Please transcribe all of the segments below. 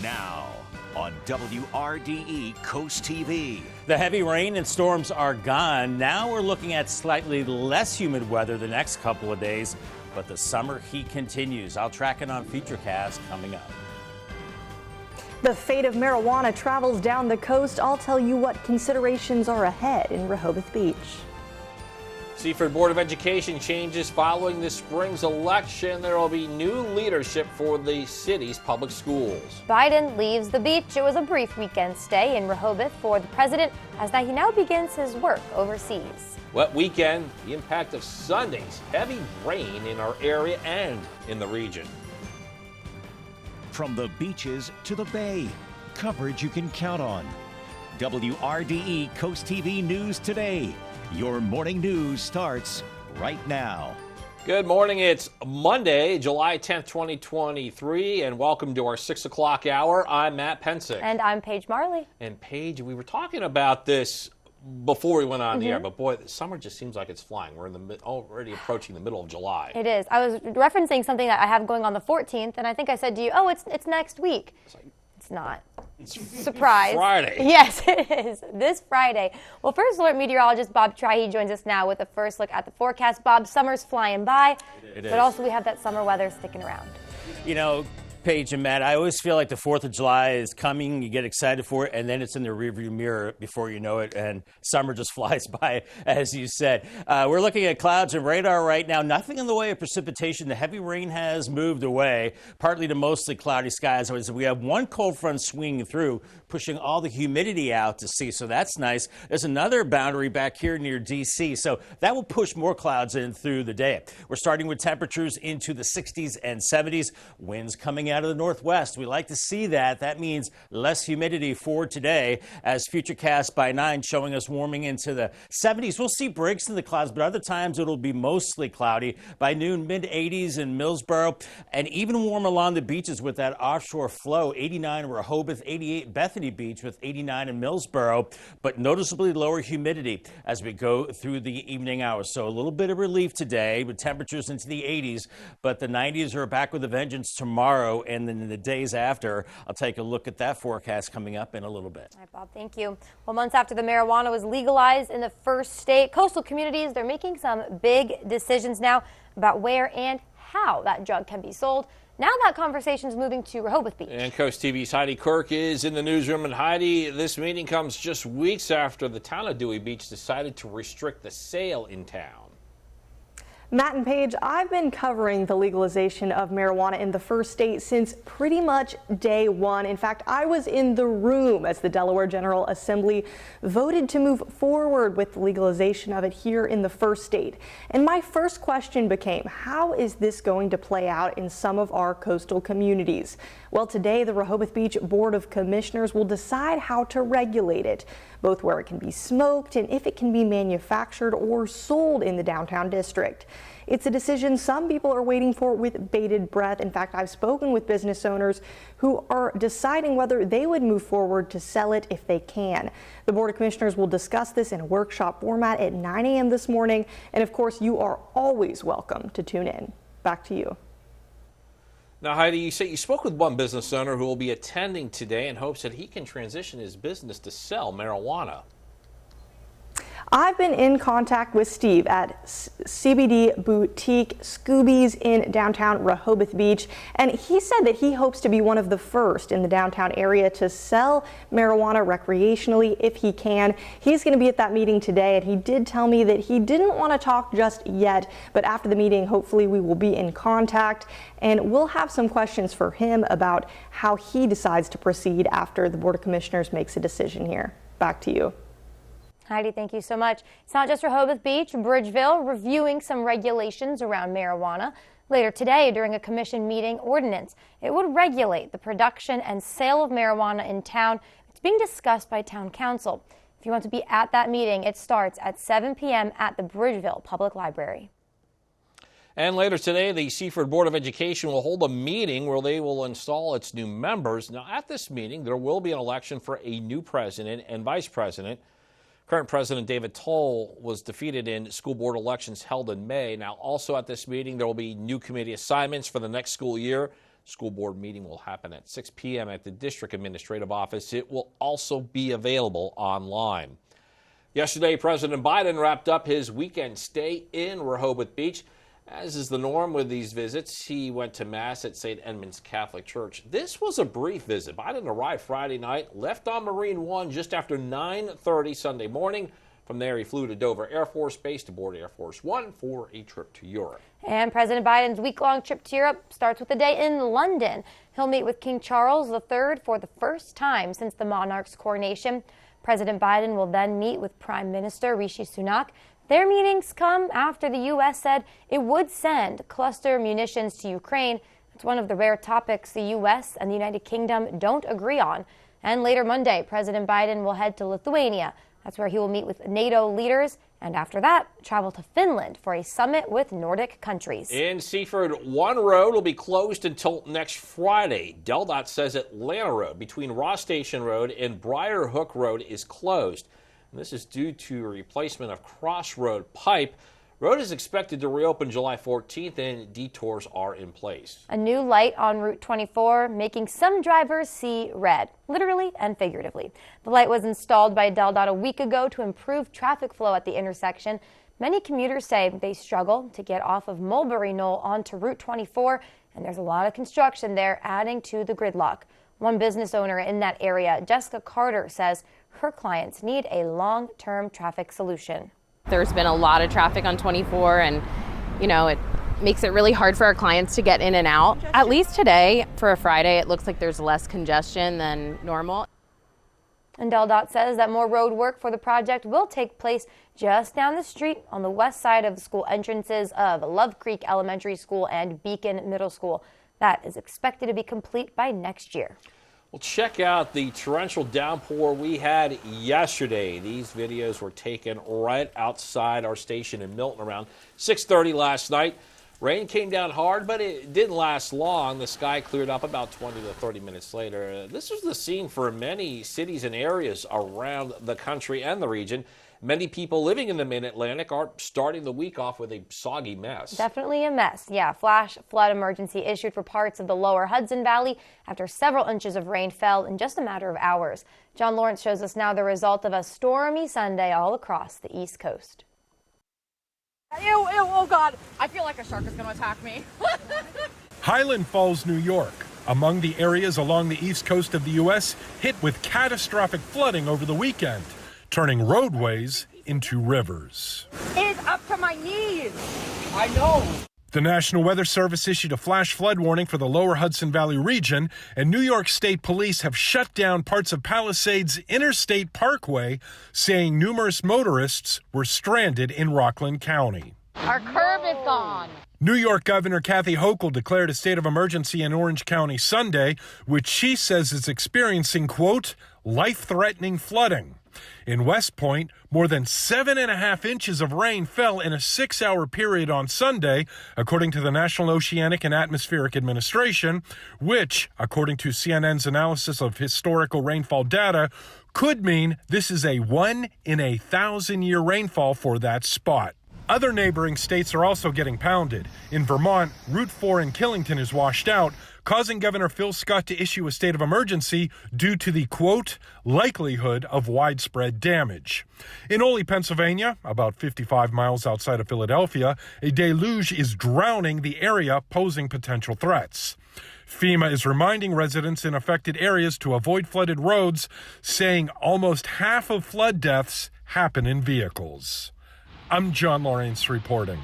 Now on WRDE Coast TV. The heavy rain and storms are gone. Now we're looking at slightly less humid weather the next couple of days, but the summer heat continues. I'll track it on Futurecast coming up. The fate of marijuana travels down the coast. I'll tell you what considerations are ahead in Rehoboth Beach. Seaford Board of Education changes following this spring's election. There will be new leadership for the city's public schools. Biden leaves the beach. It was a brief weekend stay in Rehoboth for the president as he now begins his work overseas. Wet weekend, the impact of Sunday's heavy rain in our area and in the region. From the beaches to the bay, coverage you can count on. WRDE Coast TV News Today. Your morning news starts right now. Good morning. It's Monday, July 10th, 2023, and welcome to our 6 o'clock hour. I'm Matt Pensick. And I'm Paige Marley. And Paige, we were talking about this before we went on the air, but boy, the summer just seems like it's flying. We're in already approaching the middle of July. It is. I was referencing something that I have going on the 14th, and I think I said to you, oh, it's next week. It's not. Surprise. Friday. Yes, it is. This Friday. Well, first alert meteorologist Bob Trihey joins us now with a first look at the forecast. Bob, summer's flying by, but also we have that summer weather sticking around. You know, Paige and Matt, I always feel like the 4th of July is coming. You get excited for it, and then it's in the rearview mirror before you know it, and summer just flies by, as you said. We're looking at clouds and radar right now. Nothing in the way of precipitation. The heavy rain has moved away, partly to mostly cloudy skies. We have one cold front swinging through, pushing all the humidity out to sea, so that's nice. There's another boundary back here near D.C., so that will push more clouds in through the day. We're starting with temperatures into the 60s and 70s. Winds coming out of the northwest. We like to see that. That means less humidity for today, as Futurecast by 9 showing us warming into the 70s. We'll see breaks in the clouds, but other times it'll be mostly cloudy. By noon, mid-80s in Millsboro, and even warm along the beaches with that offshore flow. 89 in Rehoboth, 88 Bethany Beach with 89 in Millsboro, but noticeably lower humidity as we go through the evening hours. So a little bit of relief today with temperatures into the 80s, but the 90s are back with a vengeance tomorrow, and then in the days after. I'll take a look at that forecast coming up in a little bit. All right, Bob, thank you. Well, months after the marijuana was legalized in the first state, coastal communities, they're making some big decisions now about where and how that drug can be sold. Now that conversation is moving to Rehoboth Beach. And Coast TV's Heidi Kirk is in the newsroom. And Heidi, this meeting comes just weeks after the town of Dewey Beach decided to restrict the sale in town. Matt and Paige, I've been covering the legalization of marijuana in the first state since pretty much day one. In fact, I was in the room as the Delaware General Assembly voted to move forward with the legalization of it here in the first state. And my first question became, how is this going to play out in some of our coastal communities? Well, today the Rehoboth Beach Board of Commissioners will decide how to regulate it, both where it can be smoked and if it can be manufactured or sold in the downtown district. It's a decision some people are waiting for with bated breath. In fact, I've spoken with business owners who are deciding whether they would move forward to sell it if they can. The Board of Commissioners will discuss this in a workshop format at 9 a.m. this morning. And of course, you are always welcome to tune in. Back to you. Now, Heidi, you say you spoke with one business owner who will be attending today in hopes that he can transition his business to sell marijuana. I've been in contact with Steve at CBD Boutique Scooby's in downtown Rehoboth Beach, and he said that he hopes to be one of the first in the downtown area to sell marijuana recreationally if he can. He's going to be at that meeting today, and he did tell me that he didn't want to talk just yet, but after the meeting, hopefully we will be in contact, and we'll have some questions for him about how he decides to proceed after the Board of Commissioners makes a decision here. Back to you. Heidi, thank you so much. It's not just Rehoboth Beach, Bridgeville reviewing some regulations around marijuana. Later today, during a commission meeting, ordinance, it would regulate the production and sale of marijuana in town. It's being discussed by town council. If you want to be at that meeting, it starts at 7 p.m. at the Bridgeville Public Library. And later today, the Seaford Board of Education will hold a meeting where they will install its new members. Now, at this meeting, there will be an election for a new president and vice president. Current President David Toll was defeated in school board elections held in May. Now, also at this meeting, there will be new committee assignments for the next school year. School board meeting will happen at 6 p.m. at the district administrative office. It will also be available online. Yesterday, President Biden wrapped up his weekend stay in Rehoboth Beach. As is the norm with these visits, he went to Mass at St. Edmund's Catholic Church. This was a brief visit. Biden arrived Friday night, left on Marine One just after 9:30 Sunday morning. From there, he flew to Dover Air Force Base to board Air Force One for a trip to Europe. And President Biden's week-long trip to Europe starts with a day in London. He'll meet with King Charles III for the first time since the monarch's coronation. President Biden will then meet with Prime Minister Rishi Sunak. Their meetings come after the U.S. said it would send cluster munitions to Ukraine. It's one of the rare topics the U.S. and the United Kingdom don't agree on. And later Monday, President Biden will head to Lithuania. That's where he will meet with NATO leaders. And after that, travel to Finland for a summit with Nordic countries. In Seaford, one road will be closed until next Friday. DelDOT says Atlanta Road between Ross Station Road and Briar Hook Road is closed. And this is due to a replacement of crossroad pipe. Road is expected to reopen July 14th and detours are in place. A new light on Route 24 making some drivers see red, literally and figuratively. The light was installed by DelDOT a week ago to improve traffic flow at the intersection. Many commuters say they struggle to get off of Mulberry Knoll onto Route 24, and there's a lot of construction there adding to the gridlock. One business owner in that area, Jessica Carter, says her clients need a long-term traffic solution. There's been a lot of traffic on 24 and, it makes it really hard for our clients to get in and out. At least today, for a Friday, it looks like there's less congestion than normal. And DelDOT says that more road work for the project will take place just down the street on the west side of the school entrances of Love Creek Elementary School and Beacon Middle School. That is expected to be complete by next year. Well, check out the torrential downpour we had yesterday. These videos were taken right outside our station in Milton around 6:30 last night. Rain came down hard, but it didn't last long. The sky cleared up about 20 to 30 minutes later. This was the scene for many cities and areas around the country and the region. Many people living in the Mid-Atlantic are starting the week off with a soggy mess. Definitely a mess. Yeah, flash flood emergency issued for parts of the lower Hudson Valley after several inches of rain fell in just a matter of hours. John Lawrence shows us now the result of a stormy Sunday all across the East Coast. Ew, oh God, I feel like a shark is going to attack me. Highland Falls, New York, among the areas along the east coast of the U.S. hit with catastrophic flooding over the weekend, turning roadways into rivers. It's up to my knees. I know. The National Weather Service issued a flash flood warning for the lower Hudson Valley region, and New York State Police have shut down parts of Palisades Interstate Parkway, saying numerous motorists were stranded in Rockland County. Our curb is gone. New York Governor Kathy Hochul declared a state of emergency in Orange County Sunday, which she says is experiencing, quote, life-threatening flooding. In West Point, more than 7.5 inches of rain fell in a 6-hour period on Sunday, according to the National Oceanic and Atmospheric Administration, which, according to CNN's analysis of historical rainfall data, could mean this is a 1 in a 1,000-year rainfall for that spot. Other neighboring states are also getting pounded. In Vermont, Route 4 in Killington is washed out, causing Governor Phil Scott to issue a state of emergency due to the, quote, likelihood of widespread damage. In Oley, Pennsylvania, about 55 miles outside of Philadelphia, a deluge is drowning the area, posing potential threats. FEMA is reminding residents in affected areas to avoid flooded roads, saying almost half of flood deaths happen in vehicles. I'm John Lawrence reporting.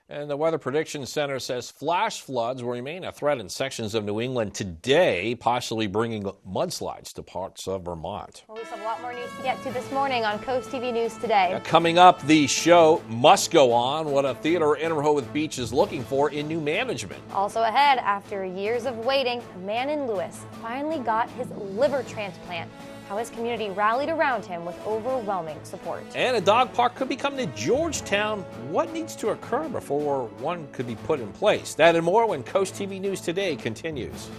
And the Weather Prediction Center says flash floods will remain a threat in sections of New England today, possibly bringing mudslides to parts of Vermont. Well, we have a lot more news to get to this morning on Coast TV News Today. Now, coming up, the show must go on, what a theater in Rehoboth Beach is looking for in new management. Also ahead, after years of waiting, a man in Lewis finally got his liver transplant. How his community rallied around him with overwhelming support. And a dog park could be coming to Georgetown. What needs to occur before one could be put in place? That and more when Coast TV News Today continues.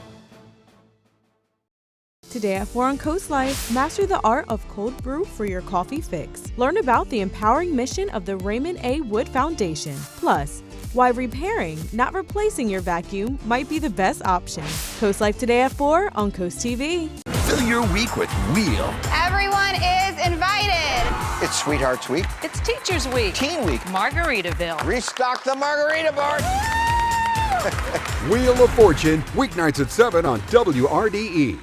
Today at 4 on Coast Live, master the art of cold brew for your coffee fix. Learn about the empowering mission of the Raymond A. Wood Foundation. Plus, why repairing, not replacing your vacuum might be the best option. Coast Life today at 4 on Coast TV. Fill your week with Wheel. Everyone is invited. It's Sweethearts Week. It's Teachers Week. Teen Week. Margaritaville. Restock the margarita bar. Wheel of Fortune, weeknights at 7 on WRDE.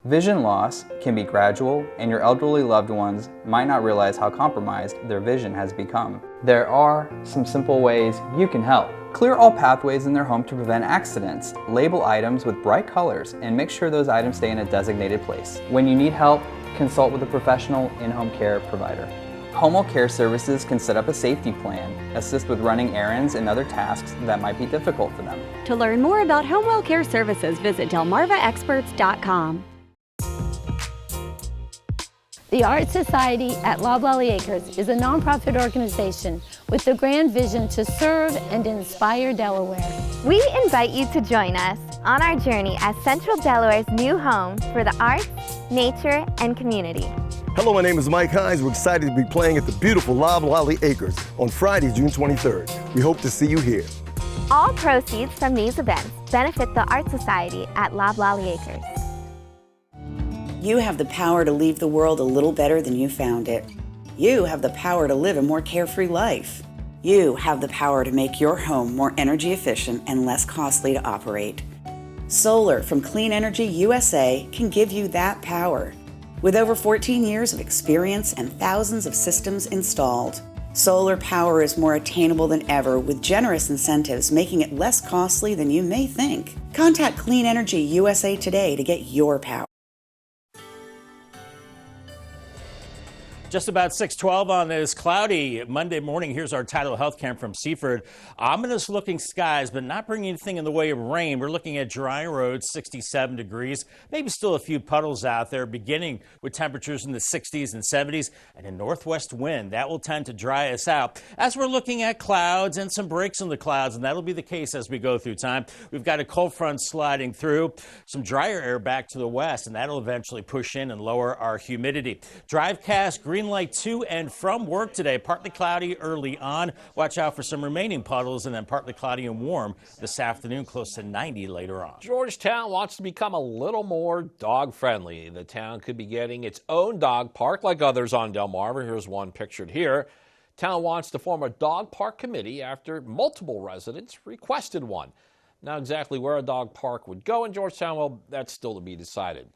Vision loss can be gradual, and your elderly loved ones might not realize how compromised their vision has become. There are some simple ways you can help. Clear all pathways in their home to prevent accidents. Label items with bright colors and make sure those items stay in a designated place. When you need help, consult with a professional in-home care provider. Home care services can set up a safety plan, assist with running errands and other tasks that might be difficult for them. To learn more about home care services, visit delmarvaexperts.com. The Art Society at Loblolly Acres is a nonprofit organization with the grand vision to serve and inspire Delaware. We invite you to join us on our journey as Central Delaware's new home for the arts, nature, and community. Hello, my name is Mike Hines. We're excited to be playing at the beautiful Loblolly Acres on Friday, June 23rd. We hope to see you here. All proceeds from these events benefit the Art Society at Loblolly Acres. You have the power to leave the world a little better than you found it. You have the power to live a more carefree life. You have the power to make your home more energy efficient and less costly to operate. Solar from Clean Energy USA can give you that power. With over 14 years of experience and thousands of systems installed, solar power is more attainable than ever with generous incentives making it less costly than you may think. Contact Clean Energy USA today to get your power. Just about 6:12 on this cloudy Monday morning. Here's our Tidal Health Cam from Seaford. Ominous looking skies, but not bringing anything in the way of rain. We're looking at dry roads, 67 degrees. Maybe still a few puddles out there, beginning with temperatures in the 60s and 70s and a northwest wind. That will tend to dry us out. As we're looking at clouds and some breaks in the clouds, and that'll be the case as we go through time. We've got a cold front sliding through, some drier air back to the west, and that'll eventually push in and lower our humidity. Drivecast, green light to and from work today. Partly cloudy early on. Watch out for some remaining puddles, and then partly cloudy and warm this afternoon, close to 90 later on. Georgetown wants to become a little more dog-friendly. The town could be getting its own dog park like others on Delmarva. Here's one pictured here. Town wants to form a dog park committee after multiple residents requested one. Now, exactly where a dog park would go in Georgetown, well, that's still to be decided.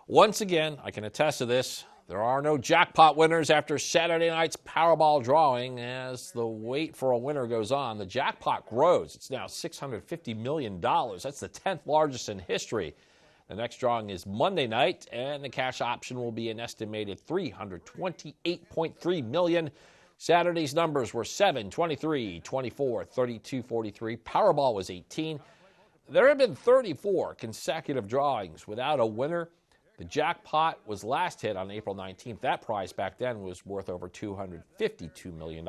Once again, I can attest to this. There are no jackpot winners after Saturday night's Powerball drawing. As the wait for a winner goes on, the jackpot grows. It's now $650 million. That's the 10th largest in history. The next drawing is Monday night, and the cash option will be an estimated $328.3 million. Saturday's numbers were 7, 23, 24, 32, 43. Powerball was 18. There have been 34 consecutive drawings without a winner. The jackpot was last hit on April 19th. That prize back then was worth over $252 million.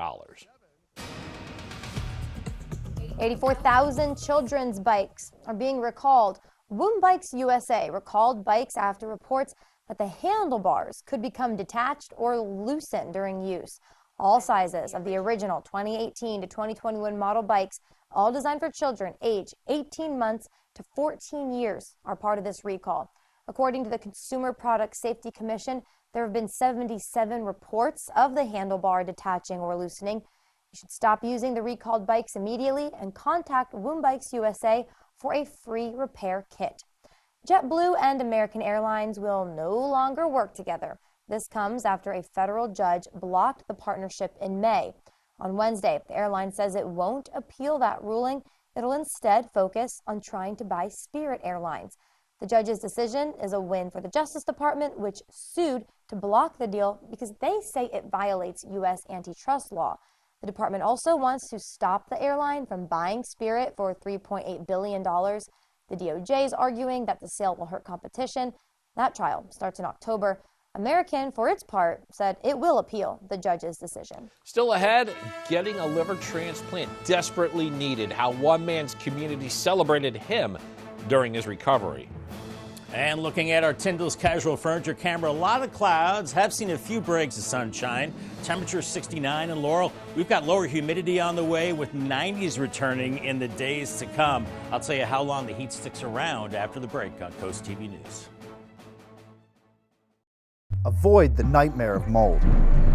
84,000 children's bikes are being recalled. Woom Bikes USA recalled bikes after reports that the handlebars could become detached or loosened during use. All sizes of the original 2018 to 2021 model bikes, all designed for children aged 18 months to 14 years, are part of this recall. According to the Consumer Product Safety Commission, there have been 77 reports of the handlebar detaching or loosening. You should stop using the recalled bikes immediately and contact Woom Bikes USA for a free repair kit. JetBlue and American Airlines will no longer work together. This comes after a federal judge blocked the partnership in May. On Wednesday, the airline says it won't appeal that ruling. It'll instead focus on trying to buy Spirit Airlines. The judge's decision is a win for the Justice Department, which sued to block the deal because they say it violates U.S. antitrust law. The department also wants to stop the airline from buying Spirit for $3.8 billion. The DOJ is arguing that the sale will hurt competition. That trial starts in October. American, for its part, said it will appeal the judge's decision. Still ahead, getting a liver transplant desperately needed. How one man's community celebrated him during his recovery. And looking at our Tyndall's Casual Furniture camera, a lot of clouds, have seen a few breaks of sunshine. Temperature 69 in Laurel. We've got lower humidity on the way with 90s returning in the days to come. I'll tell you how long the heat sticks around after the break on Coast TV News. Avoid the nightmare of mold.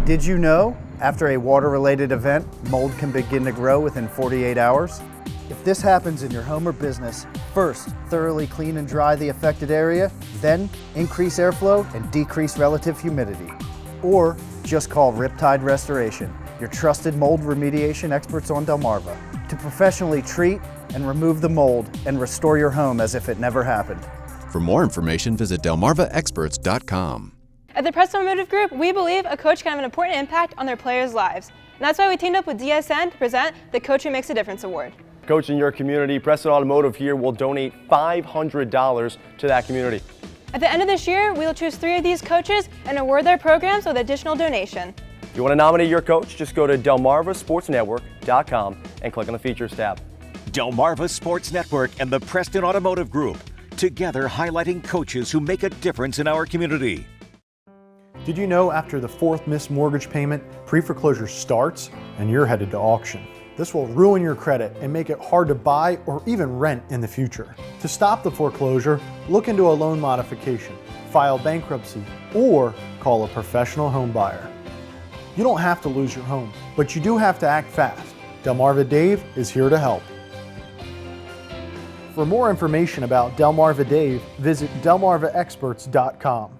Did you know after a water-related event, mold can begin to grow within 48 hours? If this happens in your home or business, first thoroughly clean and dry the affected area, then increase airflow and decrease relative humidity. Or just call Riptide Restoration, your trusted mold remediation experts on Delmarva, to professionally treat and remove the mold and restore your home as if it never happened. For more information, visit delmarvaexperts.com. At the Preston Automotive Group, we believe a coach can have an important impact on their players' lives. And that's why we teamed up with DSN to present the Coach Who Makes a Difference Award. Coach in your community, Preston Automotive here will donate $500 to that community. At the end of this year, we will choose 3 of these coaches and award their programs with additional donation. If you want to nominate your coach, just go to delmarvasportsnetwork.com and click on the Features tab. Delmarva Sports Network and the Preston Automotive Group, together highlighting coaches who make a difference in our community. Did you know after the 4th missed mortgage payment, pre-foreclosure starts and you're headed to auction? This will ruin your credit and make it hard to buy or even rent in the future. To stop the foreclosure, look into a loan modification, file bankruptcy, or call a professional home buyer. You don't have to lose your home, but you do have to act fast. Delmarva Dave is here to help. For more information about Delmarva Dave, visit delmarvaexperts.com.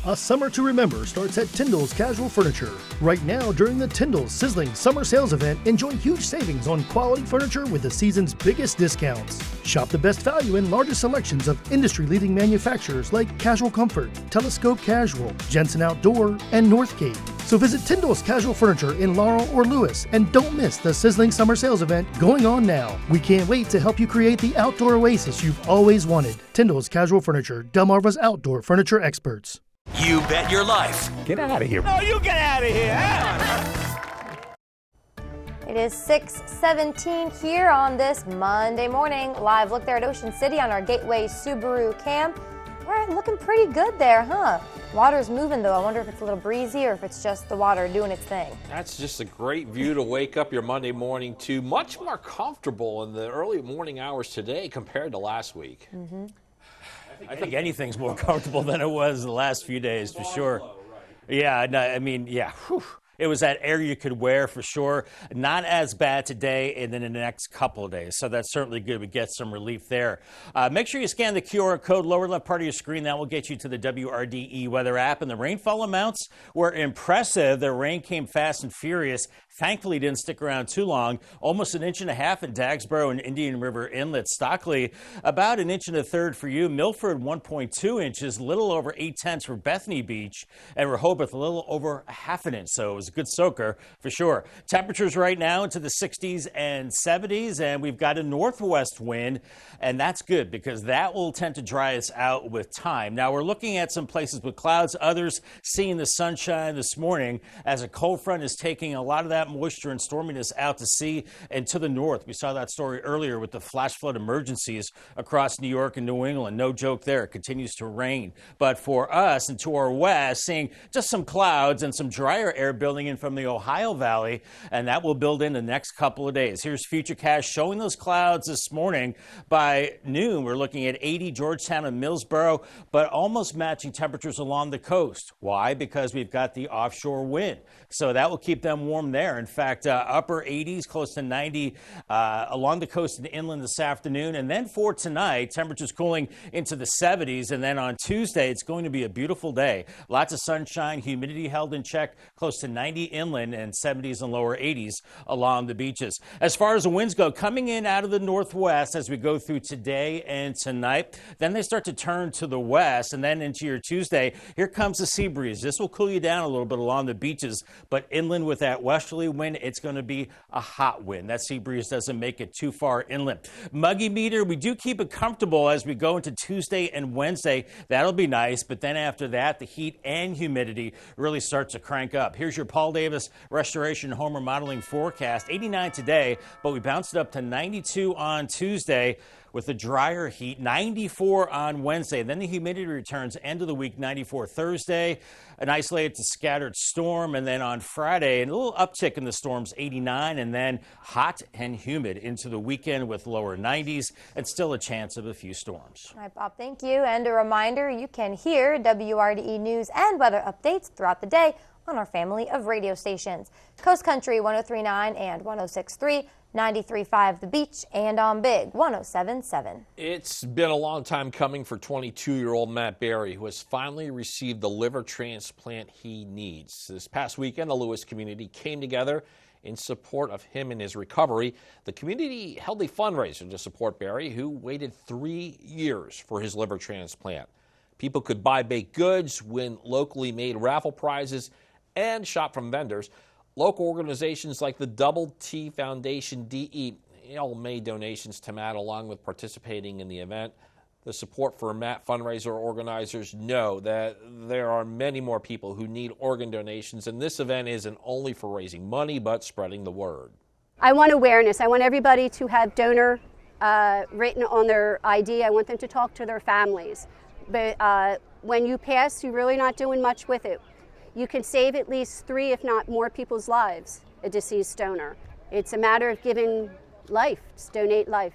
A summer to remember starts at Tyndall's Casual Furniture. Right now, during the Tyndall's Sizzling Summer Sales Event, enjoy huge savings on quality furniture with the season's biggest discounts. Shop the best value and largest selections of industry-leading manufacturers like Casual Comfort, Telescope Casual, Jensen Outdoor, and Northgate. So visit Tyndall's Casual Furniture in Laurel or Lewis and don't miss the Sizzling Summer Sales Event going on now. We can't wait to help you create the outdoor oasis you've always wanted. Tyndall's Casual Furniture, Delmarva's outdoor furniture experts. You bet your life. Get out of here. No, you get out of here. It is 6:17 here on this Monday morning. Live look there at Ocean City on our Gateway Subaru cam. We're looking pretty good there, huh? Water's moving though. I wonder if it's a little breezy or if it's just the water doing its thing. That's just a great view to wake up your Monday morning to. Much more comfortable in the early morning hours today compared to last week. Mm-hmm. I think anything's more comfortable than it was the last few days, for sure. Yeah, no, I mean, yeah. Whew. It was that air you could wear for sure. Not as bad today and then in the next couple of days. So that's certainly good. We get some relief there. Make sure you scan the QR code lower left part of your screen. That will get you to the WRDE weather app. And the rainfall amounts were impressive. The rain came fast and furious. Thankfully, didn't stick around too long. Almost 1.5 inches in Dagsboro and Indian River Inlet. Stockley, about 1 1/3 inches for you. Milford, 1.2 inches. Little over 0.8 for Bethany Beach. And Rehoboth, a little over 1/2 inch. So it was a good soaker for sure. Temperatures right now into the 60s and 70s. And we've got a northwest wind. And that's good because that will tend to dry us out with time. Now, we're looking at some places with clouds. Others seeing the sunshine this morning as a cold front is taking a lot of that moisture and storminess out to sea and to the north. We saw that story earlier with the flash flood emergencies across New York and New England. No joke there. It continues to rain. But for us and to our west, seeing just some clouds and some drier air building in from the Ohio Valley, and that will build in the next couple of days. Here's Futurecast showing those clouds this morning. By noon, we're looking at 80 Georgetown and Millsboro, but almost matching temperatures along the coast. Why? Because we've got the offshore wind. So that will keep them warm there. In fact, upper 80s, close to 90 along the coast and inland this afternoon. And then for tonight, temperatures cooling into the 70s. And then on Tuesday, it's going to be a beautiful day. Lots of sunshine, humidity held in check, close to 90 inland and 70s and lower 80s along the beaches. As far as the winds go, coming in out of the northwest as we go through today and tonight, then they start to turn to the west. And then into your Tuesday, here comes the sea breeze. This will cool you down a little bit along the beaches, but inland with that westerly wind, it's going to be a hot wind. That sea breeze doesn't make it too far inland. Muggy meter, we do keep it comfortable as we go into Tuesday and Wednesday. That'll be nice, but then after that, the heat and humidity really starts to crank up. Here's your Paul Davis Restoration Home Remodeling forecast. 89 today, but we bounced it up to 92 on Tuesday. with the drier heat. 94 on Wednesday. Then the humidity returns end of the week, 94 Thursday. An isolated to scattered storm. And then on Friday, a little uptick in the storms, 89. And then hot and humid into the weekend with lower 90s and still a chance of a few storms. All right, Bob, thank you. And a reminder, you can hear WRDE news and weather updates throughout the day on our family of radio stations. Coast Country 103.9 and 106.3, 93.5 The Beach, and on Big 107.7. It's been a long time coming for 22-year-old Matt Berry, who has finally received the liver transplant he needs. This past weekend, the Lewis community came together in support of him and his recovery. The community held a fundraiser to support Berry, who waited 3 years for his liver transplant. People could buy baked goods, win locally made raffle prizes, and shop from vendors. Local organizations like the Double T Foundation DE all made donations to Matt along with participating in the event. The support for Matt fundraiser organizers know that there are many more people who need organ donations, and this event isn't only for raising money but spreading the word. I want awareness. I want everybody to have donor written on their ID. I want them to talk to their families. But when you pass, you're really not doing much with it. You can save at least 3, if not more, people's lives, a deceased donor. It's a matter of giving life, just donate life.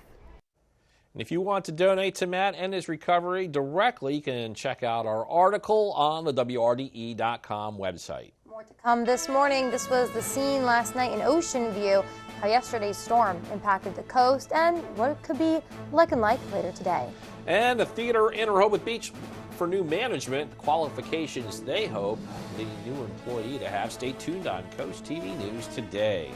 And if you want to donate to Matt and his recovery directly, you can check out our article on the WRDE.com website. More to come this morning. This was the scene last night in Ocean View, how yesterday's storm impacted the coast and what it could be looking like later today. And the theater in Rehoboth Beach for new management, qualifications they hope the new employee to have. Stay tuned on Coast TV News today.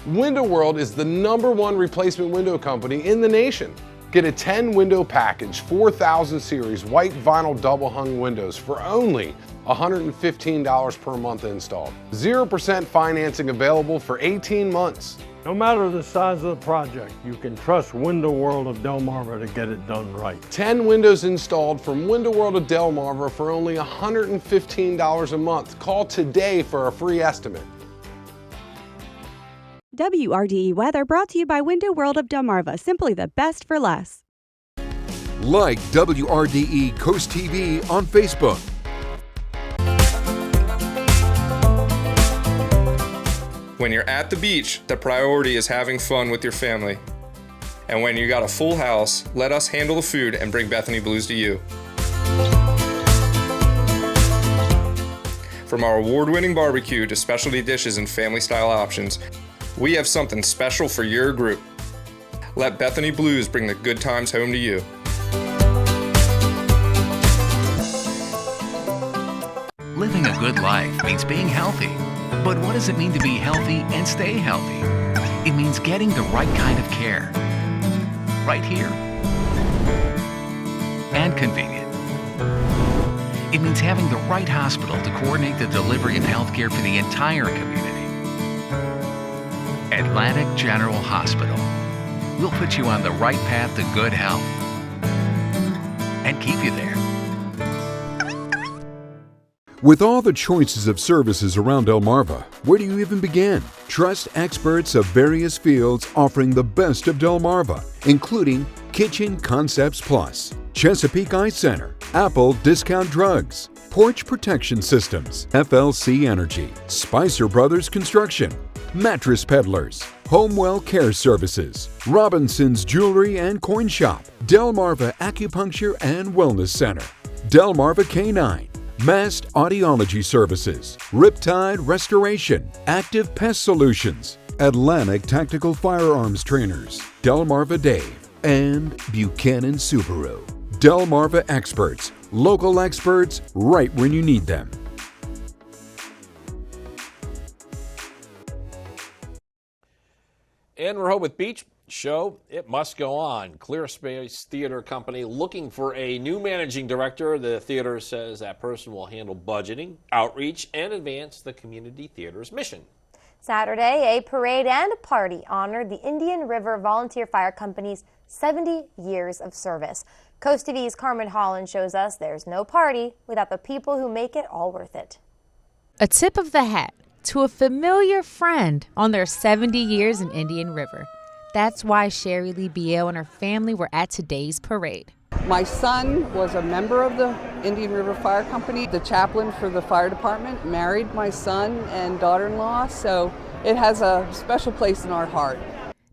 Window World is the #1 replacement window company in the nation. Get a 10-window package, 4000 series white vinyl double hung windows for only $115 per month installed. 0% financing available for 18 months. No matter the size of the project, you can trust Window World of Delmarva to get it done right. 10 windows installed from Window World of Delmarva for only $115 a month. Call today for a free estimate. WRDE weather brought to you by Window World of Delmarva. Simply the best for less. Like WRDE Coast TV on Facebook. When you're at the beach, the priority is having fun with your family. And when you got a full house, let us handle the food and bring Bethany Blues to you. From our award-winning barbecue to specialty dishes and family-style options, we have something special for your group. Let Bethany Blues bring the good times home to you. Living a good life means being healthy. But what does it mean to be healthy and stay healthy? It means getting the right kind of care. Right here. And convenient. It means having the right hospital to coordinate the delivery of health care for the entire community. Atlantic General Hospital. We'll put you on the right path to good health. And keep you there. With all the choices of services around Delmarva, where do you even begin? Trust experts of various fields offering the best of Delmarva, including Kitchen Concepts Plus, Chesapeake Eye Center, Apple Discount Drugs, Porch Protection Systems, FLC Energy, Spicer Brothers Construction, Mattress Peddlers, Homewell Care Services, Robinson's Jewelry and Coin Shop, Delmarva Acupuncture and Wellness Center, Delmarva Canine, Mast Audiology Services, Riptide Restoration, Active Pest Solutions, Atlantic Tactical Firearms Trainers, Delmarva Dave, and Buchanan Subaru. Delmarva experts, local experts, right when you need them. In Rehoboth Beach, show, it must go on. Clearspace Theater Company looking for a new managing director. The theater says that person will handle budgeting, outreach, and advance the community theater's mission. Saturday, a parade and a party honored the Indian River Volunteer Fire Company's 70 years of service. Coast TV's Carmen Holland shows us there's no party without the people who make it all worth it. A tip of the hat to a familiar friend on their 70 years in Indian River. That's why Sherry Lee Biel and her family were at today's parade. My son was a member of the Indian River Fire Company. The chaplain for the fire department married my son and daughter-in-law, so it has a special place in our heart.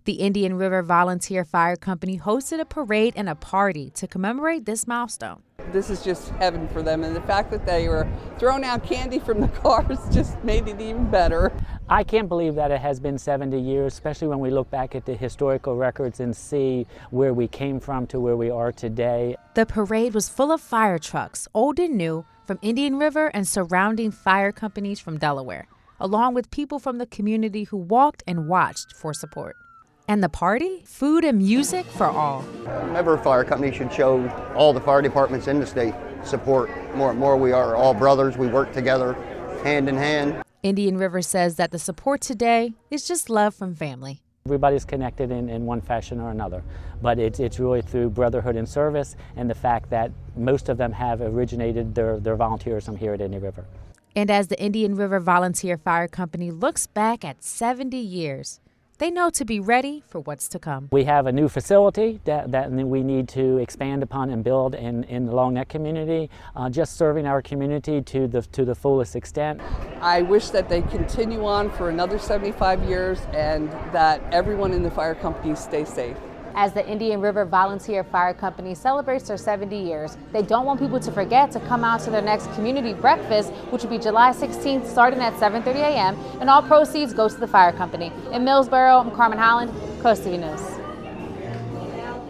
The Indian River Volunteer Fire Company hosted a parade and a party to commemorate this milestone. This is just heaven for them, and the fact that they were throwing out candy from the cars just made it even better. I can't believe that it has been 70 years, especially when we look back at the historical records and see where we came from to where we are today. The parade was full of fire trucks, old and new, from Indian River and surrounding fire companies from Delaware, along with people from the community who walked and watched for support. And the party? Food and music for all. Every fire company should show all the fire departments in the state support. More and more, we are all brothers. We work together, hand in hand. Indian River says that the support today is just love from family. Everybody's connected in one fashion or another, but it's really through brotherhood and service and the fact that most of them have originated their volunteerism here at Indian River. And as the Indian River Volunteer Fire Company looks back at 70 years, they know to be ready for what's to come. We have a new facility that we need to expand upon and build in the Long Neck community, just serving our community to the fullest extent. I wish that they continue on for another 75 years and that everyone in the fire company stay safe. As the Indian River Volunteer Fire Company celebrates their 70 years, they don't want people to forget to come out to their next community breakfast, which will be July 16th, starting at 7:30 a.m., and all proceeds goes to the fire company. In Millsboro, I'm Carmen Holland, Coast TV News.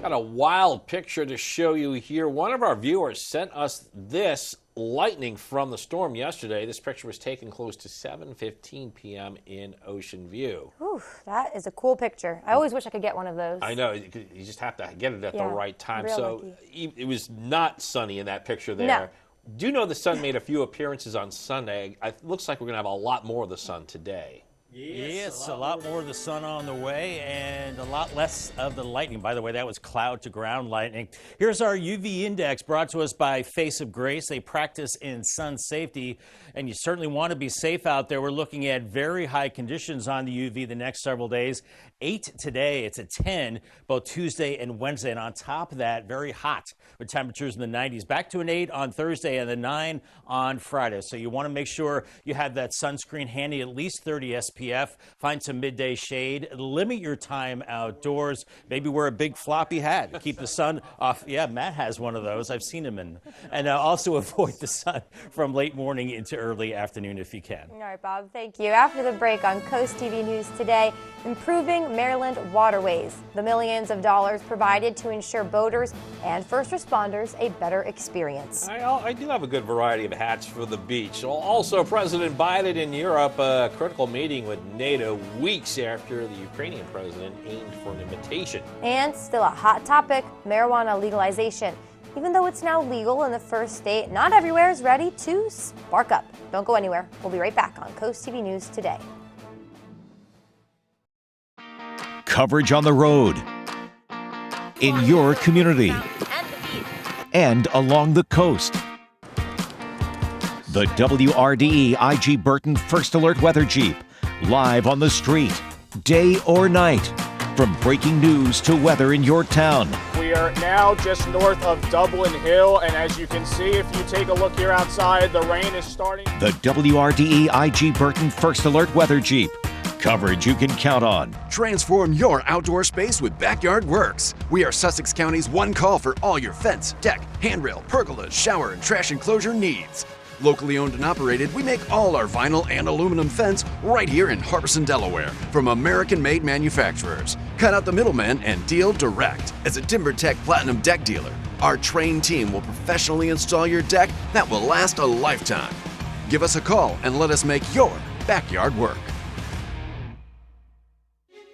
Got a wild picture to show you here. One of our viewers sent us this lightning from the storm yesterday. This picture was taken close to 7:15 p.m. in Ocean View. Ooh, that is a cool picture. I always wish I could get one of those. I know. You just have to get it at the right time. So lucky. It was not sunny in that picture there. No. Do you know the sun made a few appearances on Sunday? It looks like we're going to have a lot more of the sun today. Yes, a lot more of the sun on the way and a lot less of the lightning. By the way, that was cloud to ground lightning. Here's our UV index brought to us by Face of Grace. They practice in sun safety, and you certainly want to be safe out there. We're looking at very high conditions on the UV the next several days. 8 today, it's a 10 both Tuesday and Wednesday, and on top of that, very hot with temperatures in the 90s. Back to an 8 on Thursday and the 9 on Friday. So you want to make sure you have that sunscreen handy, at least 30 SPF. Find some midday shade. Limit your time outdoors. Maybe wear a big floppy hat to keep the sun off. Yeah, Matt has one of those. I've seen him in. And also avoid the sun from late morning into early afternoon if you can. All right, Bob, thank you. After the break on Coast TV News today, improving Maryland waterways. The millions of dollars provided to ensure boaters and first responders a better experience. I do have a good variety of hats for the beach. Also, President Biden in Europe, a critical meeting with NATO weeks after the Ukrainian president aimed for an invitation. And still a hot topic, marijuana legalization. Even though it's now legal in the first state, not everywhere is ready to spark up. Don't go anywhere. We'll be right back on Coast TV News today. Coverage on the road, in your community, and along the coast. The WRDE IG Burton First Alert Weather Jeep, live on the street, day or night. From breaking news to weather in your town. We are now just north of Dublin Hill, and as you can see, if you take a look here outside, the rain is starting. The WRDE IG Burton First Alert Weather Jeep. Coverage you can count on. Transform your outdoor space with Backyard Works. We are Sussex County's one call for all your fence, deck, handrail, pergolas, shower, and trash enclosure needs. Locally owned and operated, we make all our vinyl and aluminum fence right here in Harbison, Delaware, from American-made manufacturers. Cut out the middleman and deal direct. As a TimberTech Platinum deck dealer, our trained team will professionally install your deck that will last a lifetime. Give us a call and let us make your backyard work.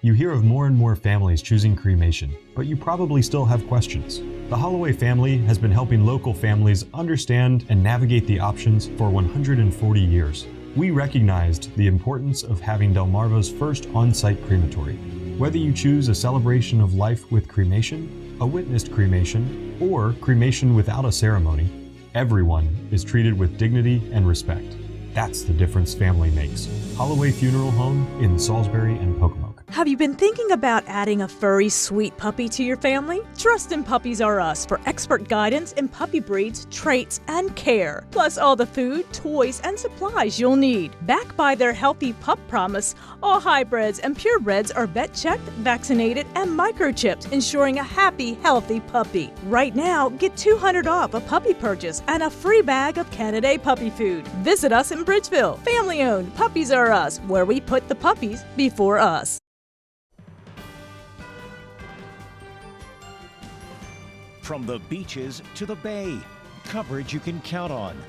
You hear of more and more families choosing cremation, but you probably still have questions. The Holloway family has been helping local families understand and navigate the options for 140 years. We recognized the importance of having Delmarva's first on-site crematory. Whether you choose a celebration of life with cremation, a witnessed cremation, or cremation without a ceremony, everyone is treated with dignity and respect. That's the difference family makes. Holloway Funeral Home in Salisbury and Pocomoke. Have you been thinking about adding a furry, sweet puppy to your family? Trust in Puppies R Us for expert guidance in puppy breeds, traits, and care. Plus all the food, toys, and supplies you'll need. Backed by their Healthy Pup Promise, all hybrids and purebreds are vet-checked, vaccinated, and microchipped, ensuring a happy, healthy puppy. Right now, get $200 off a puppy purchase and a free bag of Canada puppy food. Visit us in Bridgeville. Family-owned Puppies R Us, where we put the puppies before us. From the beaches to the bay, coverage you can count on.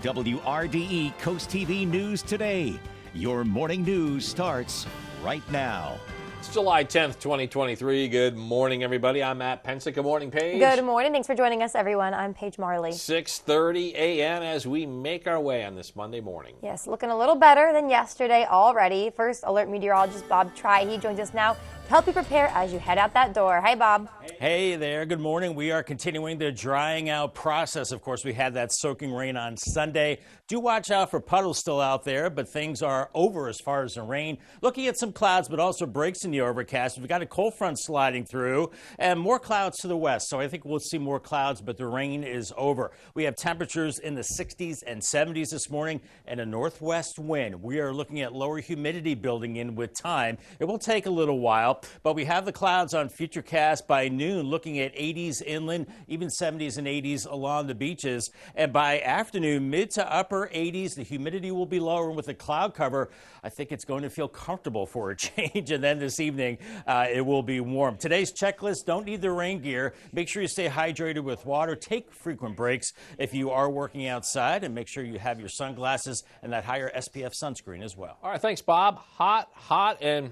WRDE Coast TV News Today. Your morning news starts right now. It's July 10th, 2023. Good morning, everybody. I'm Matt Pensick. Good morning, Paige. Good morning. Thanks for joining us, everyone. I'm Paige Marley. 6:30 a.m. as we make our way on this Monday morning. Yes, looking a little better than yesterday already. First Alert meteorologist Bob Trihey joins us now to help you prepare as you head out that door. Hi, Bob. Hey there. Good morning. We are continuing the drying out process. Of course, we had that soaking rain on Sunday. Do watch out for puddles still out there, but things are over as far as the rain. Looking at some clouds, but also breaks in the overcast. We've got a cold front sliding through and more clouds to the west. So I think we'll see more clouds, but the rain is over. We have temperatures in the 60s and 70s this morning and a northwest wind. We are looking at lower humidity building in with time. It will take a little while, but we have the clouds on Futurecast by noon, looking at 80s inland, even 70s and 80s along the beaches. And by afternoon, mid to upper 80s, the humidity will be lower, and with the cloud cover, I think it's going to feel comfortable for a change. And then this evening, it will be warm. Today's checklist: don't need the rain gear. Make sure you stay hydrated with water. Take frequent breaks if you are working outside, and make sure you have your sunglasses and that higher SPF sunscreen as well. All right, thanks, Bob. Hot, and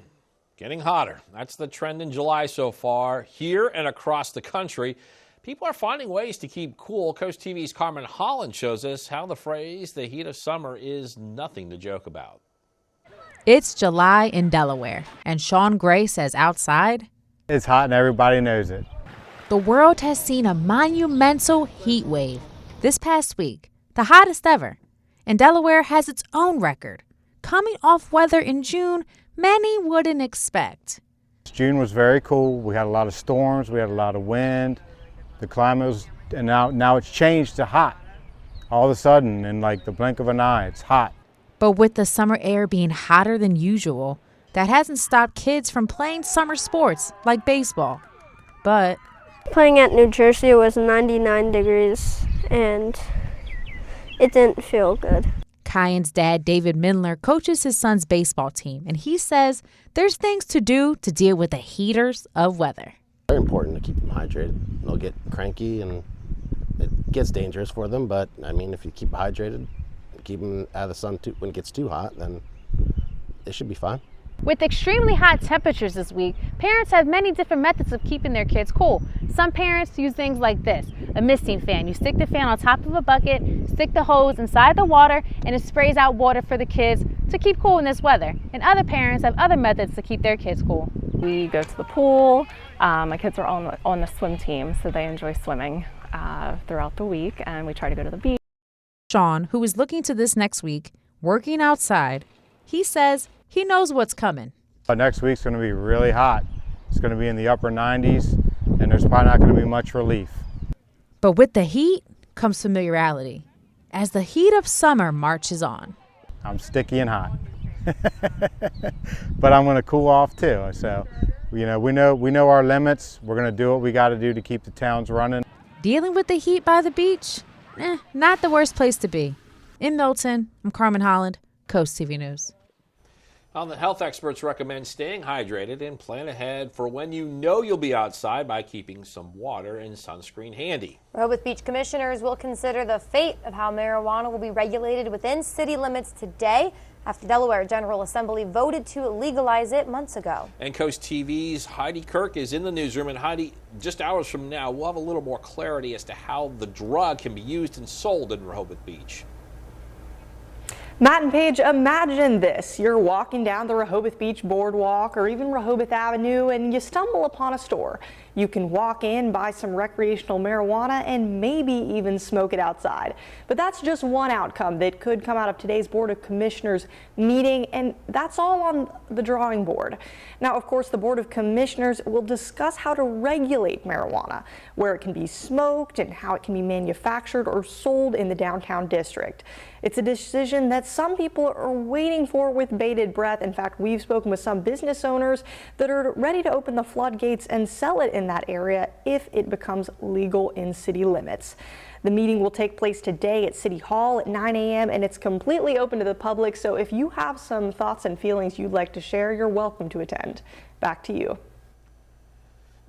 getting hotter. That's the trend in July so far here and across the country. People are finding ways to keep cool. Coast TV's Carmen Holland shows us how the phrase, the heat of summer, is nothing to joke about. It's July in Delaware, and Sean Gray says outside, it's hot and everybody knows it. The world has seen a monumental heat wave. This past week, the hottest ever, and Delaware has its own record, coming off weather in June many wouldn't expect. June was very cool. We had a lot of storms, we had a lot of wind. The climate was, and now it's changed to hot. All of a sudden, in like the blink of an eye, it's hot. But with the summer air being hotter than usual, that hasn't stopped kids from playing summer sports like baseball. But playing at New Jersey, it was 99 degrees and it didn't feel good. Kyan's dad, David Mindler, coaches his son's baseball team, and he says there's things to do to deal with the heaters of weather. Very important to keep them hydrated. They'll get cranky and it gets dangerous for them, but I mean, if you keep hydrated, keep them out of the sun when it gets too hot, then it should be fine. With extremely hot temperatures this week, parents have many different methods of keeping their kids cool. Some parents use things like this: a misting fan. You stick the fan on top of a bucket, stick the hose inside the water, and it sprays out water for the kids to keep cool in this weather. And other parents have other methods to keep their kids cool. We go to the pool. My kids are on the swim team, so they enjoy swimming throughout the week, and we try to go to the beach. Sean, who is looking to this next week, working outside, he says he knows what's coming. Next week's going to be really hot. It's going to be in the upper 90s, and there's probably not going to be much relief. But with the heat comes familiarity as the heat of summer marches on. I'm sticky and hot, but I'm going to cool off too. So, we know our limits. We're going to do what we got to do to keep the towns running. Dealing with the heat by the beach? Not the worst place to be. In Milton, I'm Carmen Holland, Coast TV News. Well, the health experts recommend staying hydrated and plan ahead for when you know you'll be outside by keeping some water and sunscreen handy. Rehoboth Beach commissioners will consider the fate of how marijuana will be regulated within city limits today after Delaware General Assembly voted to legalize it months ago. And Coast TV's Heidi Kirk is in the newsroom. And Heidi, just hours from now, we'll have a little more clarity as to how the drug can be used and sold in Rehoboth Beach. Matt and Paige, imagine this. You're walking down the Rehoboth Beach boardwalk or even Rehoboth Avenue and you stumble upon a store. You can walk in, buy some recreational marijuana, and maybe even smoke it outside. But that's just one outcome that could come out of today's Board of Commissioners meeting, and that's all on the drawing board. Now, of course, the Board of Commissioners will discuss how to regulate marijuana, where it can be smoked and how it can be manufactured or sold in the downtown district. It's a decision that some people are waiting for with bated breath. In fact, we've spoken with some business owners that are ready to open the floodgates and sell it in that area if it becomes legal in city limits. The meeting will take place today at City Hall at 9 a.m. and it's completely open to the public. So if you have some thoughts and feelings you'd like to share, you're welcome to attend. Back to you.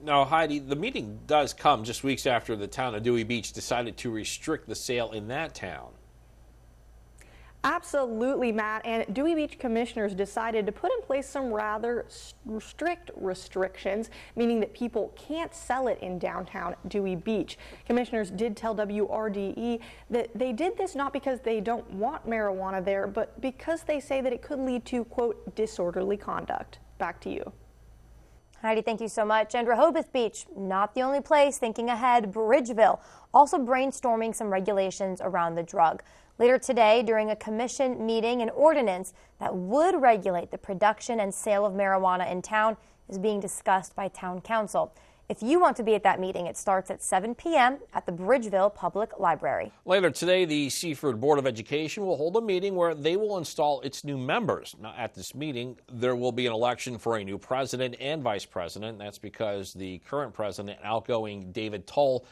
Now, Heidi, the meeting does come just weeks after the town of Dewey Beach decided to restrict the sale in that town. Absolutely, Matt. And Dewey Beach commissioners decided to put in place some rather strict restrictions, meaning that people can't sell it in downtown Dewey Beach. Commissioners did tell WRDE that they did this not because they don't want marijuana there, but because they say that it could lead to, quote, disorderly conduct. Back to you. Heidi, thank you so much. And Rehoboth Beach, not the only place thinking ahead. Bridgeville also brainstorming some regulations around the drug. Later today, during a commission meeting, an ordinance that would regulate the production and sale of marijuana in town is being discussed by town council. If you want to be at that meeting, it starts at 7 p.m. at the Bridgeville Public Library. Later today, the Seaford Board of Education will hold a meeting where they will install its new members. Now, at this meeting, there will be an election for a new president and vice president. That's because the current president, outgoing David Tull,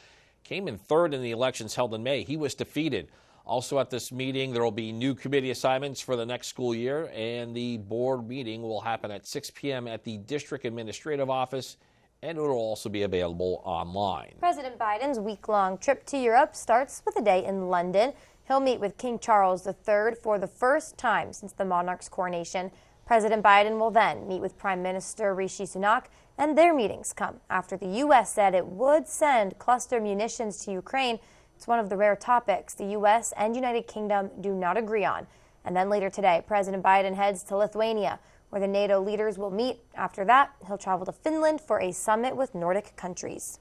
came in third in the elections held in May. He was defeated. Also at this meeting, there will be new committee assignments for the next school year, and the board meeting will happen at 6 p.m. at the district administrative office, and it will also be available online. President Biden's week-long trip to Europe starts with a day in London. He'll meet with King Charles III for the first time since the monarch's coronation. President Biden will then meet with Prime Minister Rishi Sunak, and their meetings come after the U.S. said it would send cluster munitions to Ukraine. It's one of the rare topics the U.S. and United Kingdom do not agree on. And then later today, President Biden heads to Lithuania, where the NATO leaders will meet. After that, he'll travel to Finland for a summit with Nordic countries.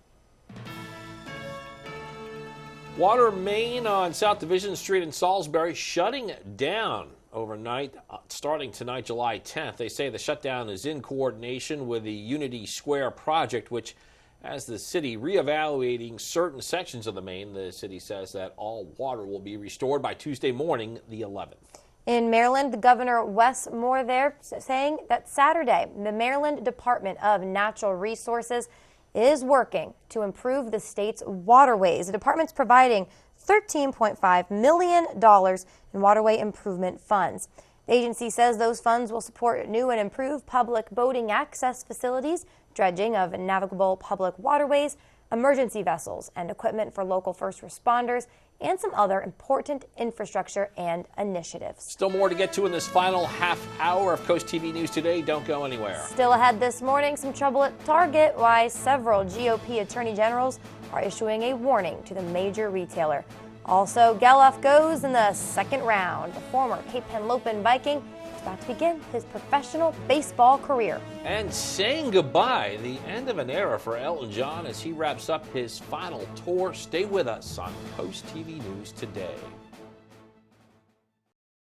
Water main on South Division Street in Salisbury shutting down overnight, starting tonight, July 10th. They say the shutdown is in coordination with the Unity Square project, which as the city reevaluating certain sections of the main, the city says that all water will be restored by Tuesday morning, the 11th. In Maryland, Governor Wes Moore there saying that Saturday, the Maryland Department of Natural Resources is working to improve the state's waterways. The department's providing $13.5 million in waterway improvement funds. The agency says those funds will support new and improved public boating access facilities, dredging of navigable public waterways, emergency vessels, and equipment for local first responders, and some other important infrastructure and initiatives. Still more to get to in this final half hour of Coast TV News Today. Don't go anywhere. Still ahead this morning, some trouble at Target, why several GOP attorney generals are issuing a warning to the major retailer. Also, Geloff goes in the second round. The former Cape Henlopen Viking is about to begin his professional baseball career. And saying goodbye, the end of an era for Elton John as he wraps up his final tour. Stay with us on Coast TV News Today.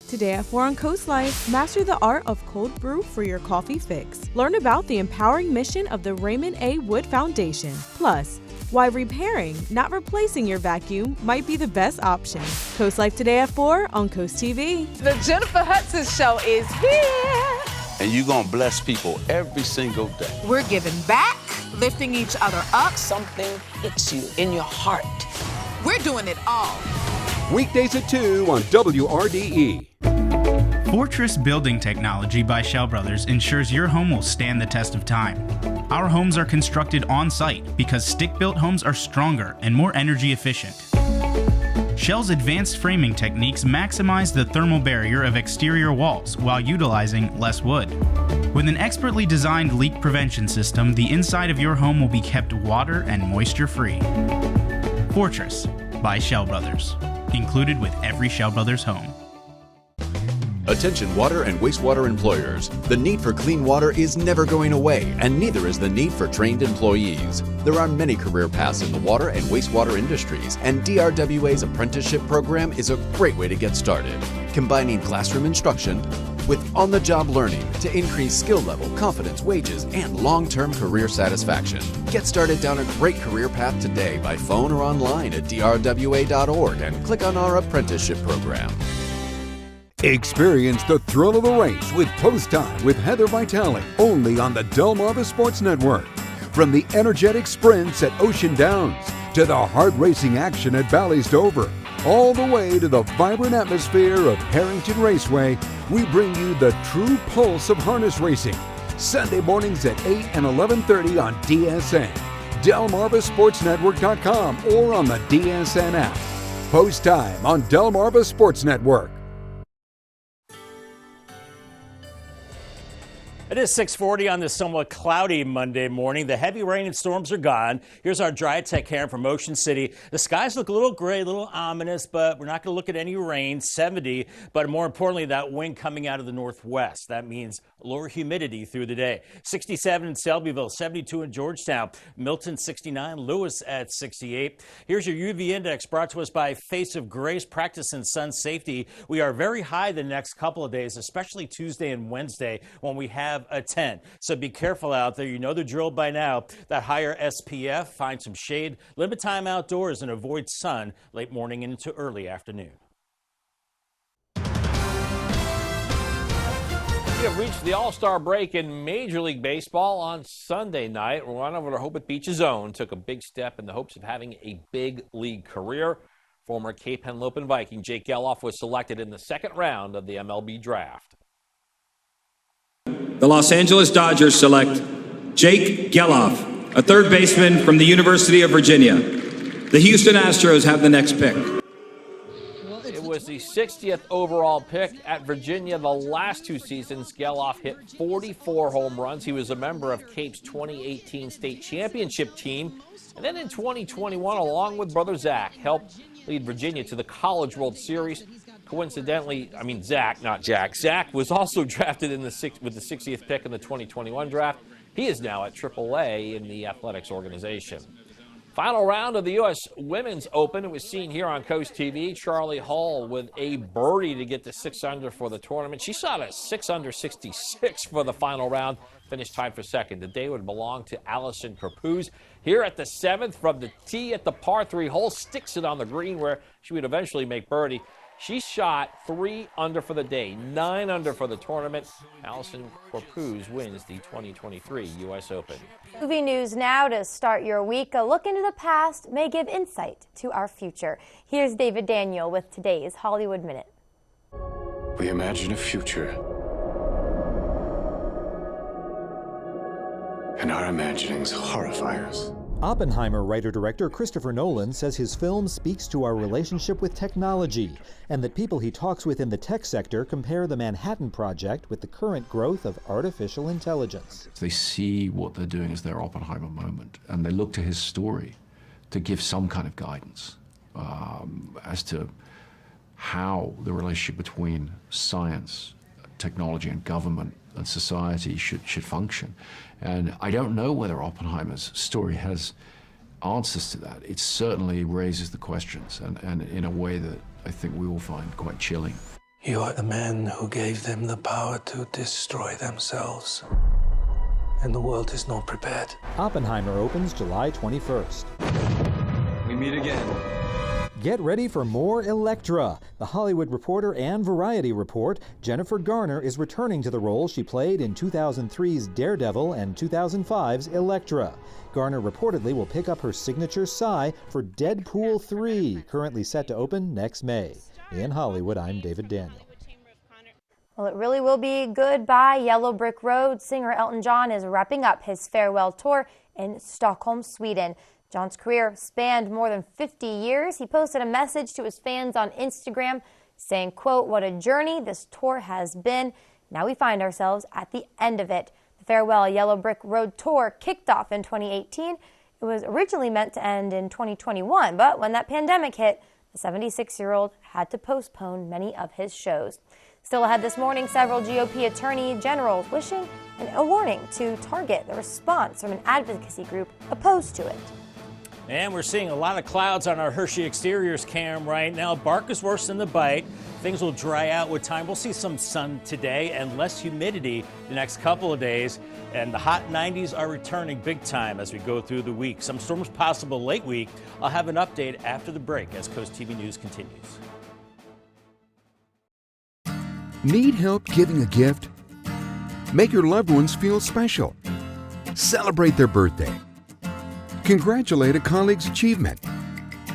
Today at 4 on Coast Life, master the art of cold brew for your coffee fix. Learn about the empowering mission of the Raymond A. Wood Foundation. Plus, why repairing, not replacing your vacuum might be the best option. Coast Life today at 4 on Coast TV. The Jennifer Hudson Show is here. And you're going to bless people every single day. We're giving back, lifting each other up. Something hits you in your heart. We're doing it all. Weekdays at 2 on WRDE. Fortress Building Technology by Shell Brothers ensures your home will stand the test of time. Our homes are constructed on-site because stick-built homes are stronger and more energy efficient. Shell's advanced framing techniques maximize the thermal barrier of exterior walls while utilizing less wood. With an expertly designed leak prevention system, the inside of your home will be kept water and moisture-free. Fortress by Shell Brothers. Included with every Shell Brothers home. Attention water and wastewater employers. The need for clean water is never going away, and neither is the need for trained employees. There are many career paths in the water and wastewater industries, and DRWA's apprenticeship program is a great way to get started, combining classroom instruction with on-the-job learning to increase skill level, confidence, wages, and long-term career satisfaction. Get started down a great career path today by phone or online at drwa.org and click on our apprenticeship program. Experience the thrill of the race with Post Time with Heather Vitale, only on the Delmarva Sports Network. From the energetic sprints at Ocean Downs to the heart-racing action at Bally's Dover, all the way to the vibrant atmosphere of Harrington Raceway, we bring you the true pulse of harness racing. Sunday mornings at 8 and 11:30 on DSN, DelmarvaSportsNetwork.com, or on the DSN app. Post Time on Delmarva Sports Network. It is 6:40 on this somewhat cloudy Monday morning. The heavy rain and storms are gone. Here's our Dry Tech Karen from Ocean City. The skies look a little gray, a little ominous, but we're not going to look at any rain. 70, but more importantly, that wind coming out of the northwest. That means lower humidity through the day. 67 in Selbyville, 72 in Georgetown, Milton 69, Lewis at 68. Here's your UV index brought to us by Face of Grace Practice and Sun Safety. We are very high the next couple of days, especially Tuesday and Wednesday when we have a 10. So be careful out there. You know the drill by now. That higher SPF, find some shade, limit time outdoors, and avoid sun late morning into early afternoon. We have reached the All-Star break in Major League Baseball on Sunday night. We're on over to Hope at Beach's Zone. Took a big step in the hopes of having a big league career. Former Cape Henlopen Viking Jake Geloff was selected in the second round of the MLB draft. The Los Angeles Dodgers select Jake Geloff, a third baseman from the University of Virginia. The Houston Astros have the next pick. It was the 60th overall pick at Virginia. The last two seasons, Geloff hit 44 home runs. He was a member of Cape's 2018 state championship team. And then in 2021, along with brother Zach, helped lead Virginia to the College World Series. Coincidentally, Zach, not Jack. Zach was also drafted with the 60th pick in the 2021 draft. He is now at AAA in the athletics organization. Final round of the U.S. Women's Open. It was seen here on Coast TV. Charlie Hull with a birdie to get to 6 under for the tournament. She shot a 6 under 66 for the final round. Finished tied for second. The day would belong to Allison Corpuz. Here at the 7th from the tee at the par 3 hole. Sticks it on the green where she would eventually make birdie. She shot 3 under for the day, 9 under for the tournament. Allison Corpuz wins the 2023 U.S. Open. Movie news now to start your week. A look into the past may give insight to our future. Here's David Daniel with today's Hollywood Minute. We imagine a future, and our imaginings horrify us. Oppenheimer writer-director Christopher Nolan says his film speaks to our relationship with technology, and that people he talks with in the tech sector compare the Manhattan Project with the current growth of artificial intelligence. They see what they're doing as their Oppenheimer moment, and they look to his story to give some kind of guidance as to how the relationship between science, technology, and government and society should function. And I don't know whether Oppenheimer's story has answers to that. It certainly raises the questions, and in a way that I think we will find quite chilling. You are the man who gave them the power to destroy themselves. And the world is not prepared. Oppenheimer opens July 21st. We meet again. Get ready for more Elektra. The Hollywood Reporter and Variety report, Jennifer Garner is returning to the role she played in 2003's Daredevil and 2005's Elektra. Garner reportedly will pick up her signature sigh for Deadpool 3, currently set to open next May. In Hollywood, I'm David Daniel. Well, it really will be goodbye Yellow Brick Road. Singer Elton John is wrapping up his farewell tour in Stockholm, Sweden. John's career spanned more than 50 years. He posted a message to his fans on Instagram saying, quote, "What a journey this tour has been. Now we find ourselves at the end of it." The Farewell Yellow Brick Road tour kicked off in 2018. It was originally meant to end in 2021, but when that pandemic hit, the 76-year-old had to postpone many of his shows. Still ahead this morning, several GOP attorney generals wishing a warning to target the response from an advocacy group opposed to it. And we're seeing a lot of clouds on our Hershey exteriors cam right now. Bark is worse than the bite. Things will dry out with time. We'll see some sun today and less humidity the next couple of days. And the hot 90s are returning big time as we go through the week. Some storms possible late week. I'll have an update after the break as Coast TV News continues. Need help giving a gift? Make your loved ones feel special. Celebrate their birthday. Congratulate a colleague's achievement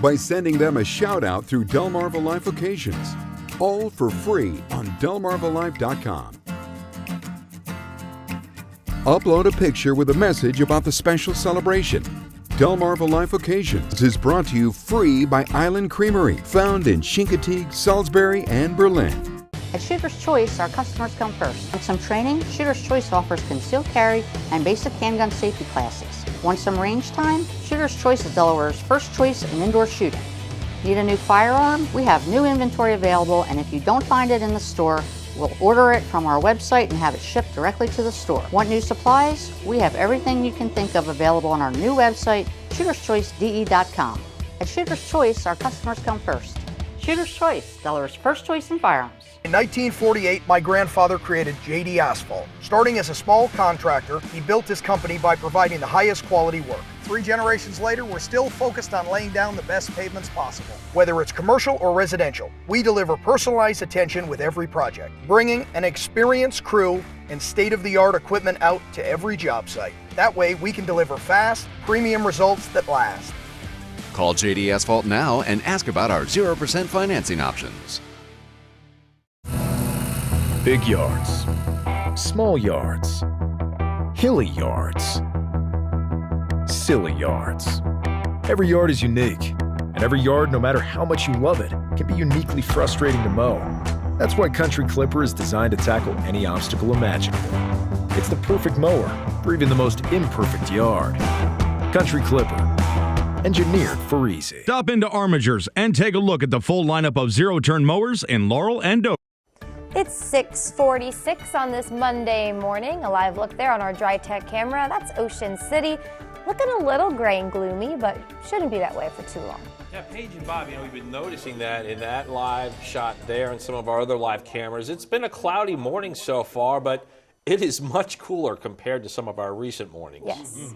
by sending them a shout-out through Delmarva Life Occasions. All for free on delmarvalife.com. Upload a picture with a message about the special celebration. Delmarva Life Occasions is brought to you free by Island Creamery, found in Chincoteague, Salisbury, and Berlin. At Shooter's Choice, our customers come first. With some training, Shooter's Choice offers concealed carry and basic handgun safety classes. Want some range time? Shooter's Choice is Delaware's first choice in indoor shooting. Need a new firearm? We have new inventory available, and if you don't find it in the store, we'll order it from our website and have it shipped directly to the store. Want new supplies? We have everything you can think of available on our new website, shooterschoicede.com. At Shooter's Choice, our customers come first. Shooter's Choice, Delaware's first choice in firearms. In 1948, my grandfather created JD Asphalt. Starting as a small contractor, he built his company by providing the highest quality work. 3 generations later, we're still focused on laying down the best pavements possible. Whether it's commercial or residential, we deliver personalized attention with every project, bringing an experienced crew and state-of-the-art equipment out to every job site. That way, we can deliver fast, premium results that last. Call JD Asphalt now and ask about our 0% financing options. Big yards, small yards, hilly yards, silly yards. Every yard is unique, and every yard, no matter how much you love it, can be uniquely frustrating to mow. That's why Country Clipper is designed to tackle any obstacle imaginable. It's the perfect mower for even the most imperfect yard. Country Clipper, engineered for easy. Stop into Armigers and take a look at the full lineup of zero-turn mowers in Laurel and Dover. It's 6:46 on this Monday morning. A live look there on our Dry Tech camera. That's Ocean City. Looking a little gray and gloomy, but shouldn't be that way for too long. Yeah, Paige and Bob, we've been noticing that in that live shot there and some of our other live cameras. It's been a cloudy morning so far, but it is much cooler compared to some of our recent mornings. Yes.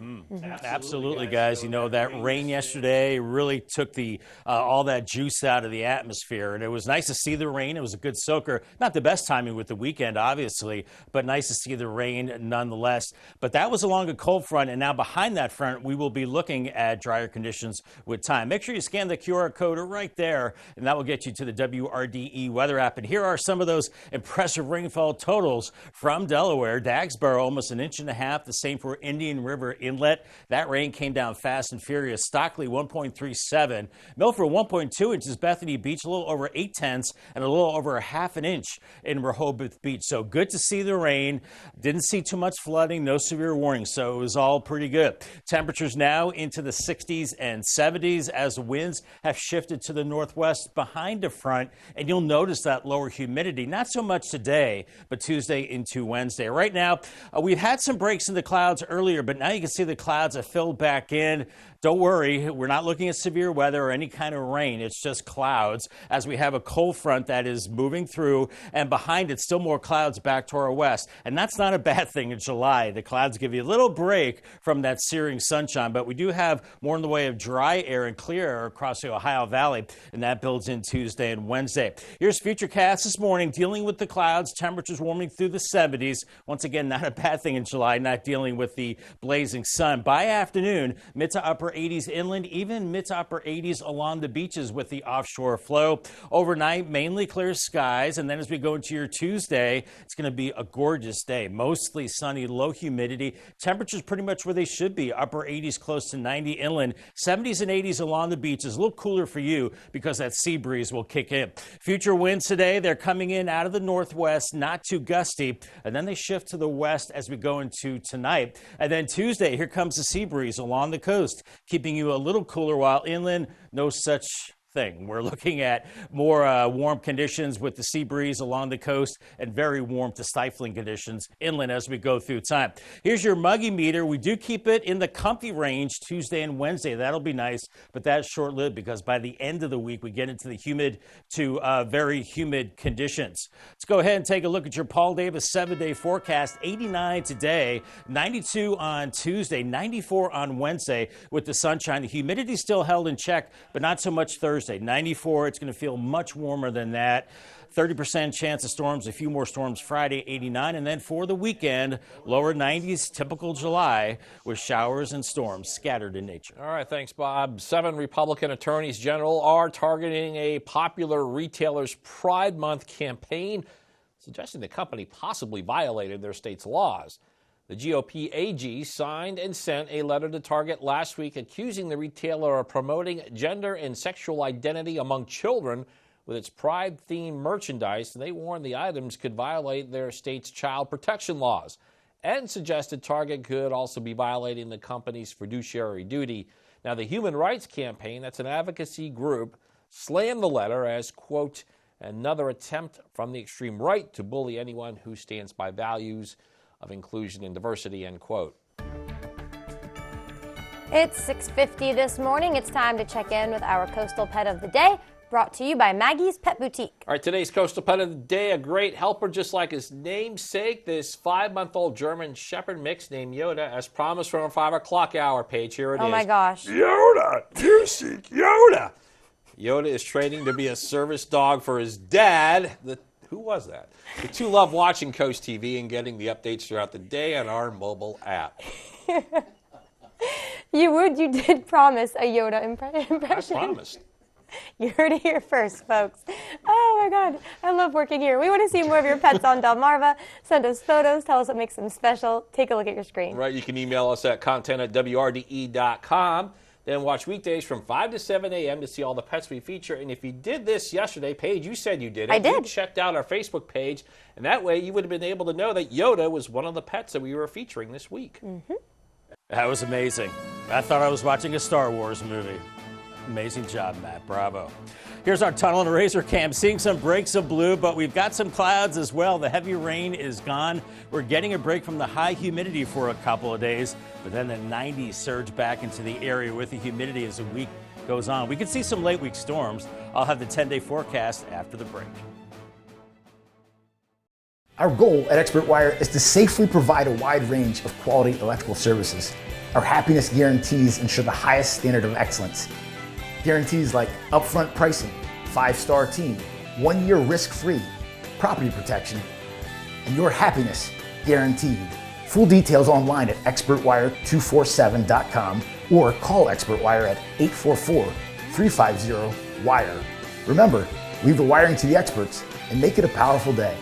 Absolutely, guys. You know, that rain yesterday really took the all that juice out of the atmosphere, and it was nice to see the rain. It was a good soaker. Not the best timing with the weekend, obviously, but nice to see the rain nonetheless. But that was along a cold front, and now behind that front, we will be looking at drier conditions with time. Make sure you scan the QR code right there, and that will get you to the WRDE weather app. And here are some of those impressive rainfall totals from Delaware. Dagsboro, almost 1.5 inches. The same for Indian River Inlet. That rain came down fast and furious. Stockley, 1.37. Milford, 1.2 inches. Bethany Beach, a little over 0.8, and a little over 1/2 inch in Rehoboth Beach. So good to see the rain. Didn't see too much flooding, no severe warnings, so it was all pretty good. Temperatures now into the 60s and 70s as winds have shifted to the northwest behind the front, and you'll notice that lower humidity. Not so much today, but Tuesday into Wednesday. Right now, we've had some breaks in the clouds earlier, but now you can see the clouds have filled back in. Don't worry, we're not looking at severe weather or any kind of rain. It's just clouds as we have a cold front that is moving through, and behind it, still more clouds back to our west. And that's not a bad thing in July. The clouds give you a little break from that searing sunshine, but we do have more in the way of dry air and clear air across the Ohio Valley, and that builds in Tuesday and Wednesday. Here's Futurecast this morning, dealing with the clouds, temperatures warming through the 70s. Once again, not a bad thing in July, not dealing with the blazing sun. By afternoon, mid to upper 80s inland, even mid to upper 80s along the beaches with the offshore flow. Overnight, mainly clear skies, and then as we go into your Tuesday, it's going to be a gorgeous day. Mostly sunny, low humidity. Temperatures pretty much where they should be. Upper 80s close to 90 inland. 70s and 80s along the beaches. A little cooler for you because that sea breeze will kick in. Future winds today, they're coming in out of the northwest, not too gusty, and then they shift to the west as we go into tonight. And then Tuesday, here comes the sea breeze along the coast, keeping you a little cooler, while inland, no such thing. We're looking at more warm conditions with the sea breeze along the coast and very warm to stifling conditions inland as we go through time. Here's your muggy meter. We do keep it in the comfy range Tuesday and Wednesday. That'll be nice, but that's short-lived because by the end of the week, we get into the humid to very humid conditions. Let's go ahead and take a look at your Paul Davis 7-day forecast. 89 today, 92 on Tuesday, 94 on Wednesday with the sunshine. The humidity still held in check, but not so much Thursday. 94, it's going to feel much warmer than that. 30% chance of storms, a few more storms Friday, 89. And then for the weekend, lower 90s, typical July, with showers and storms scattered in nature. All right, thanks, Bob. 7 Republican attorneys general are targeting a popular retailer's Pride Month campaign, suggesting the company possibly violated their state's laws. The GOP AG signed and sent a letter to Target last week accusing the retailer of promoting gender and sexual identity among children with its Pride-themed merchandise. They warned the items could violate their state's child protection laws and suggested Target could also be violating the company's fiduciary duty. Now, the Human Rights Campaign, that's an advocacy group, slammed the letter as, quote, another attempt from the extreme right to bully anyone who stands by values of inclusion and diversity, end quote. It's 6:50 this morning. It's time to check in with our Coastal Pet of the Day, brought to you by Maggie's Pet Boutique. All right, today's Coastal Pet of the Day, a great helper just like his namesake, this 5-month-old German Shepherd mix named Yoda, as promised from our 5 o'clock hour page. Here it is. Oh my gosh. Yoda, you seek Yoda. Yoda is training to be a service dog for his dad. Who was that? The two love watching Coast TV and getting the updates throughout the day on our mobile app. You did promise a Yoda impression. I promised. You heard it here first, folks. Oh my God, I love working here. We want to see more of your pets on Delmarva. Send us photos, tell us what makes them special. Take a look at your screen. Right, you can email us at content@WRDE.com. Then watch weekdays from 5 to 7 a.m. to see all the pets we feature. And if you did this yesterday, Paige, you said you did it. I did. You checked out our Facebook page, and that way you would have been able to know that Yoda was one of the pets that we were featuring this week. Mm-hmm. That was amazing. I thought I was watching a Star Wars movie. Amazing job, Matt. Bravo. Here's our tunnel and razor cam, seeing some breaks of blue, but we've got some clouds as well. The heavy rain is gone. We're getting a break from the high humidity for a couple of days, but then the 90s surge back into the area with the humidity as the week goes on. We could see some late week storms. I'll have the 10-day forecast after the break. Our goal at Expert Wire is to safely provide a wide range of quality electrical services. Our happiness guarantees ensure the highest standard of excellence. Guarantees like upfront pricing, 5-star team, 1-year risk-free, property protection, and your happiness guaranteed. Full details online at expertwire247.com or call Expert Wire at 844-350-WIRE. Remember, leave the wiring to the experts and make it a powerful day.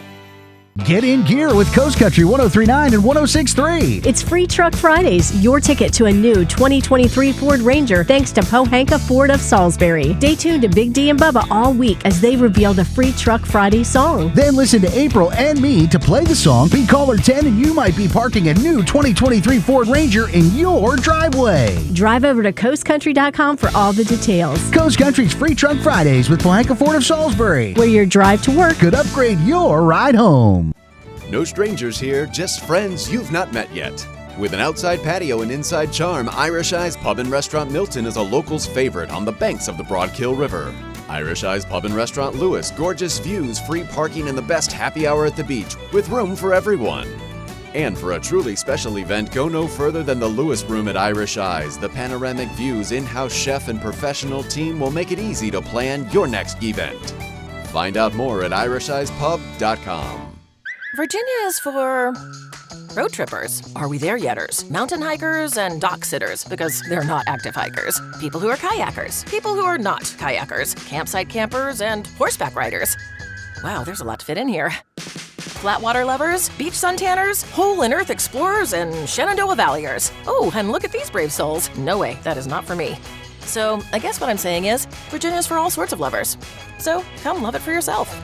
Get in gear with Coast Country 103.9 and 106.3. It's Free Truck Fridays, your ticket to a new 2023 Ford Ranger thanks to Pohanka Ford of Salisbury. Stay tuned to Big D and Bubba all week as they reveal the Free Truck Friday song. Then listen to April and me to play the song. Be caller 10 and you might be parking a new 2023 Ford Ranger in your driveway. Drive over to coastcountry.com for all the details. Coast Country's Free Truck Fridays with Pohanka Ford of Salisbury, where your drive to work could upgrade your ride home. No strangers here, just friends you've not met yet. With an outside patio and inside charm, Irish Eyes Pub and Restaurant Milton is a local's favorite on the banks of the Broadkill River. Irish Eyes Pub and Restaurant Lewis, gorgeous views, free parking, and the best happy hour at the beach, with room for everyone. And for a truly special event, go no further than the Lewis Room at Irish Eyes. The panoramic views, in-house chef, and professional team will make it easy to plan your next event. Find out more at irisheyespub.com. Virginia is for road trippers. Are we there yetters? Mountain hikers and dock sitters, because they're not active hikers. People who are kayakers. People who are not kayakers. Campsite campers and horseback riders. Wow, there's a lot to fit in here. Flatwater lovers, beach suntanners, hole in earth explorers, and Shenandoah Valleyers. Oh, and look at these brave souls. No way, that is not for me. So I guess what I'm saying is, Virginia's for all sorts of lovers. So come love it for yourself.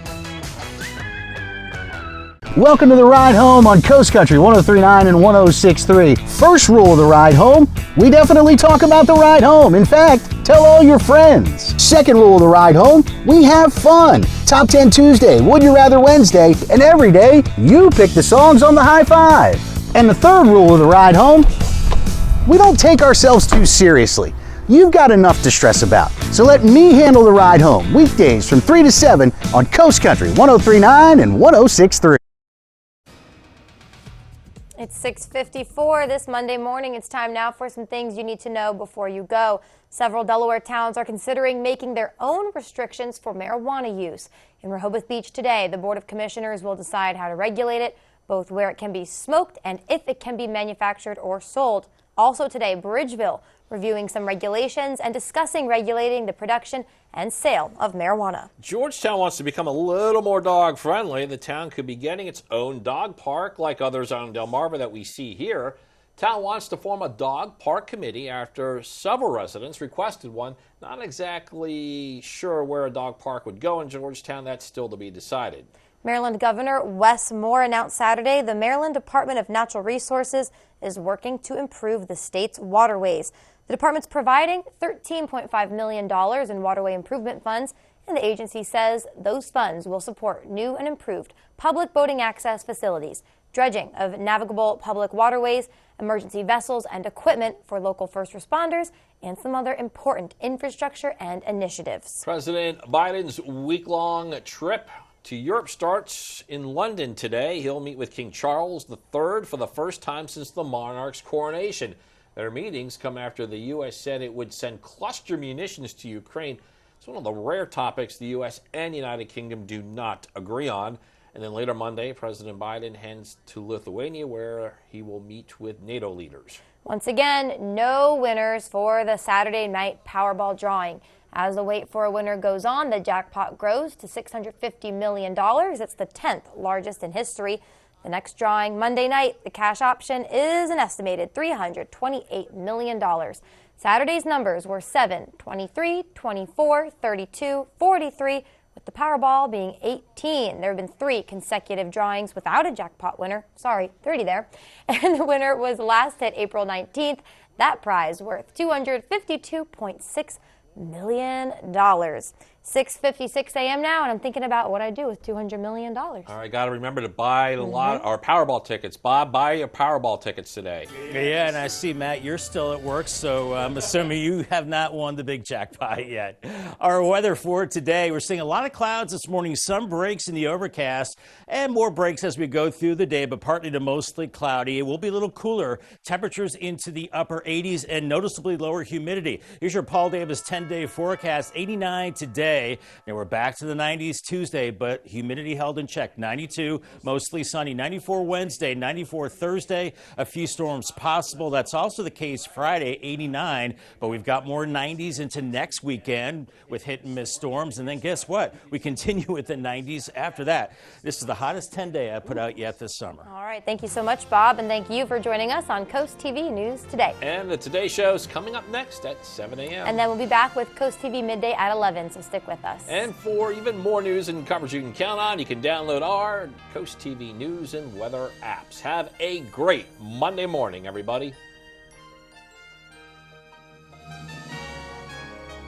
Welcome to the ride home on Coast Country 103.9 and 106.3. First rule of the ride home, we definitely talk about the ride home. In fact, tell all your friends. Second rule of the ride home, we have fun. Top 10 Tuesday, Would You Rather Wednesday, and every day, you pick the songs on the high five. And the third rule of the ride home, we don't take ourselves too seriously. You've got enough to stress about, so let me handle the ride home, weekdays from 3 to 7 on Coast Country 103.9 and 106.3. It's 6:54 this Monday morning. It's time now for some things you need to know before you go. Several Delaware towns are considering making their own restrictions for marijuana use. In Rehoboth Beach today, the Board of Commissioners will decide how to regulate it, both where it can be smoked and if it can be manufactured or sold. Also today, Bridgeville reviewing some regulations and discussing regulating the production and sale of marijuana. Georgetown wants to become a little more dog friendly. The town could be getting its own dog park like others on Delmarva that we see here. Town wants to form a dog park committee after several residents requested one. Not exactly sure where a dog park would go in Georgetown. That's still to be decided. Maryland Governor Wes Moore announced Saturday the Maryland Department of Natural Resources is working to improve the state's waterways. The department's providing $13.5 million in waterway improvement funds, and the agency says those funds will support new and improved public boating access facilities, dredging of navigable public waterways, emergency vessels and equipment for local first responders, and some other important infrastructure and initiatives. President Biden's week-long trip to Europe starts in London today. He'll meet with King Charles III for the first time since the monarch's coronation. Their meetings come after the U.S. said it would send cluster munitions to Ukraine. It's one of the rare topics the U.S. and United Kingdom do not agree on. And then later Monday, President Biden heads to Lithuania, where he will meet with NATO leaders. Once again, no winners for the Saturday night Powerball drawing. As the wait for a winner goes on, the jackpot grows to $650 million. It's the 10th largest in history. The next drawing Monday night, the cash option is an estimated $328 million. Saturday's numbers were 7, 23, 24, 32, 43, with the Powerball being 18. There have been 3 consecutive drawings without a jackpot winner. Sorry, 30 there. And the winner was last hit April 19th. That prize worth $252.6 million. 6:56 a.m. now, and I'm thinking about what I do with $200 million. All right, got to remember to buy a lot our Powerball tickets. Bob, buy your Powerball tickets today. Yeah, and I see, Matt, you're still at work, so I'm assuming you have not won the big jackpot yet. Our weather for today, we're seeing a lot of clouds this morning, some breaks in the overcast, and more breaks as we go through the day, but partly to mostly cloudy. It will be a little cooler. Temperatures into the upper 80s and noticeably lower humidity. Here's your Paul Davis 10-day forecast, 89 today. And we're back to the 90s Tuesday, but humidity held in check. 92, mostly sunny. 94 Wednesday, 94 Thursday. A few storms possible. That's also the case Friday, 89. But we've got more 90s into next weekend with hit and miss storms. And then guess what? We continue with the 90s after that. This is the hottest 10-day I put out yet this summer. All right. Thank you so much, Bob. And thank you for joining us on Coast TV News Today. And the Today Show's coming up next at 7 a.m. And then we'll be back with Coast TV midday at 11. So stick with us. And for even more news and coverage you can count on, you can download our Coast TV News and Weather apps. Have a great Monday morning, everybody.